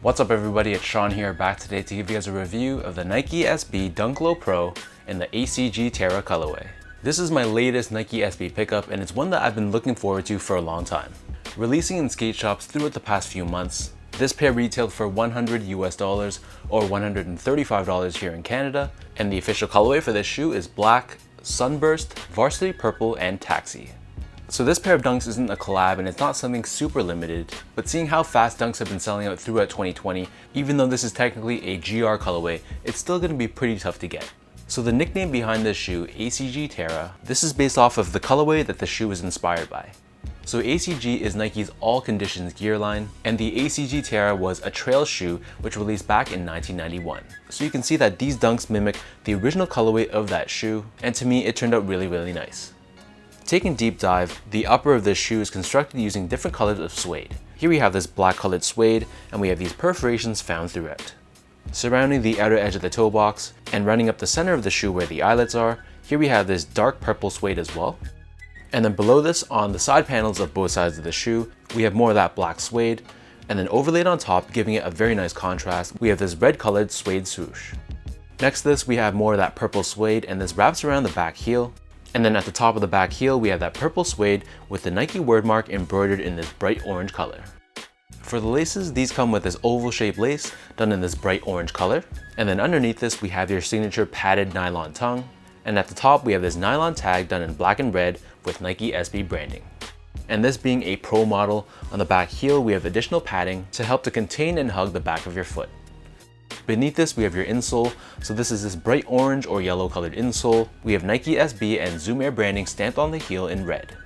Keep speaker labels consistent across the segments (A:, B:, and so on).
A: What's up everybody, it's Sean here, back today to give you guys a review of the Nike SB Dunk Low Pro in the ACG Terra colorway. This is my latest Nike SB pickup and it's one that I've been looking forward to for a long time. Releasing in skate shops throughout the past few months, this pair retailed for $100 US or $135 here in Canada, and the official colorway for this shoe is black, sunburst, varsity purple, and taxi. So this pair of dunks isn't a collab and it's not something super limited, but seeing how fast dunks have been selling out throughout 2020, even though this is technically a GR colorway, it's still going to be pretty tough to get. So the nickname behind this shoe, ACG Terra, this is based off of the colorway that the shoe is inspired by. So ACG is Nike's all conditions gear line, and the ACG Terra was a trail shoe which released back in 1991. So you can see that these dunks mimic the original colorway of that shoe, and to me it turned out really nice. Taking a deep dive, the upper of this shoe is constructed using different colors of suede. Here we have this black colored suede, and we have these perforations found throughout. Surrounding the outer edge of the toe box, and running up the center of the shoe where the eyelets are, here we have this dark purple suede as well. And then below this, on the side panels of both sides of the shoe, we have more of that black suede, and then overlaid on top, giving it a very nice contrast, we have this red colored suede swoosh. Next to this, we have more of that purple suede, and this wraps around the back heel. And then at the top of the back heel, we have that purple suede with the Nike word mark embroidered in this bright orange color. For the laces, these come with this oval shaped lace done in this bright orange color. And then underneath this, we have your signature padded nylon tongue. And at the top, we have this nylon tag done in black and red with Nike SB branding. And this being a pro model, on the back heel, we have additional padding to help to contain and hug the back of your foot. Beneath this, we have your insole. So this is this bright orange or yellow colored insole. We have Nike SB and Zoom Air branding stamped on the heel in red.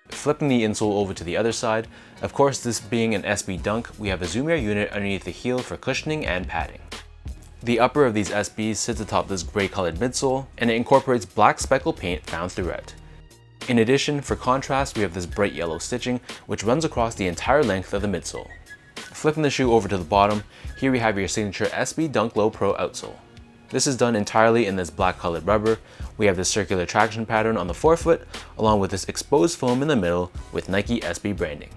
A: Flipping the insole over to the other side, of course this being an SB Dunk, we have a Zoom Air unit underneath the heel for cushioning and padding. The upper of these SBs sits atop this gray colored midsole, and it incorporates black speckle paint found throughout. In addition, for contrast, we have this bright yellow stitching which runs across the entire length of the midsole. Flipping the shoe over to the bottom, here we have your signature SB Dunk Low Pro outsole. This is done entirely in this black colored rubber. We have this circular traction pattern on the forefoot, along with this exposed foam in the middle with Nike SB branding.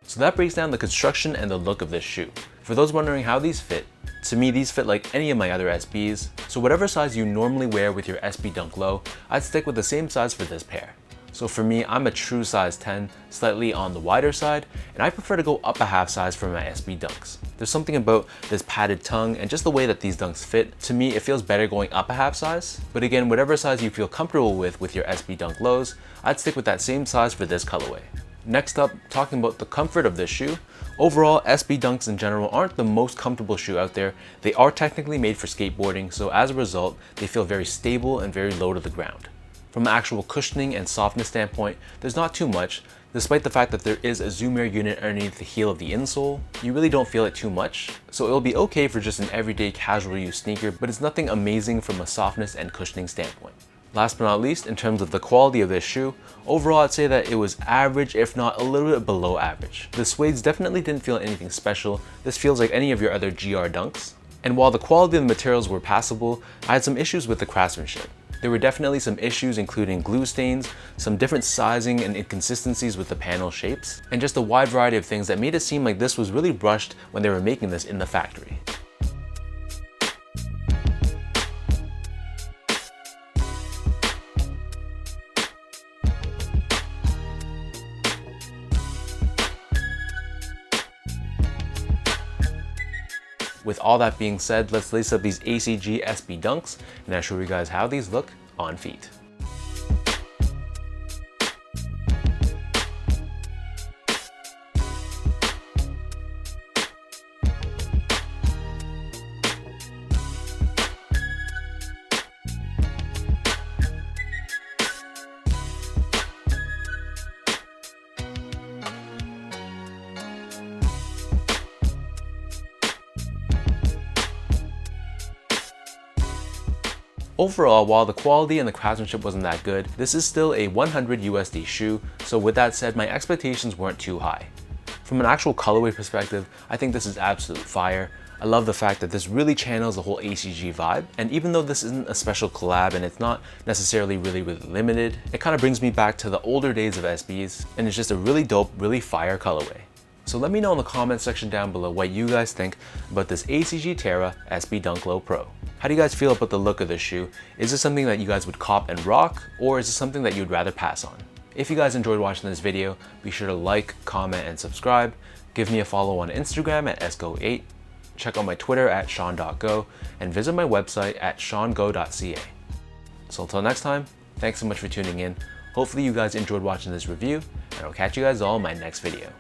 A: So that breaks down the construction and the look of this shoe. For those wondering how these fit, to me these fit like any of my other SBs, so whatever size you normally wear with your SB Dunk Low, I'd stick with the same size for this pair. So for me, I'm a true size 10, slightly on the wider side, and I prefer to go up a half size for my SB Dunks. There's something about this padded tongue and just the way that these Dunks fit. To me, it feels better going up a half size. But again, whatever size you feel comfortable with your SB Dunk Lows, I'd stick with that same size for this colorway. Next up, talking about the comfort of this shoe. Overall, SB Dunks in general aren't the most comfortable shoe out there. They are technically made for skateboarding, so as a result, they feel very stable and very low to the ground. From an actual cushioning and softness standpoint, there's not too much. Despite the fact that there is a Zoom Air unit underneath the heel of the insole, you really don't feel it too much. So it'll be okay for just an everyday casual use sneaker, but it's nothing amazing from a softness and cushioning standpoint. Last but not least, in terms of the quality of this shoe, overall I'd say that it was average, if not a little bit below average. The suedes definitely didn't feel anything special. This feels like any of your other GR Dunks. And while the quality of the materials were passable, I had some issues with the craftsmanship. There were definitely some issues including glue stains, some different sizing and inconsistencies with the panel shapes, and just a wide variety of things that made it seem like this was really rushed when they were making this in the factory. With all that being said, let's lace up these ACG SB Dunks and I'll show you guys how these look on feet. Overall, while the quality and the craftsmanship wasn't that good, this is still a 100 USD shoe, so with that said, my expectations weren't too high. From an actual colorway perspective, I think this is absolute fire. I love the fact that this really channels the whole ACG vibe, and even though this isn't a special collab and it's not necessarily really limited, it kind of brings me back to the older days of SBs, and it's just a really dope, really fire colorway. So let me know in the comment section down below what you guys think about this ACG Terra SB Dunk Low Pro. How do you guys feel about the look of this shoe? Is this something that you guys would cop and rock, or is it something that you'd rather pass on? If you guys enjoyed watching this video, be sure to like, comment, and subscribe. Give me a follow on Instagram at sgo8, check out my Twitter at sean.go, and visit my website at seango.ca. So until next time, thanks so much for tuning in. Hopefully you guys enjoyed watching this review, and I'll catch you guys all in my next video.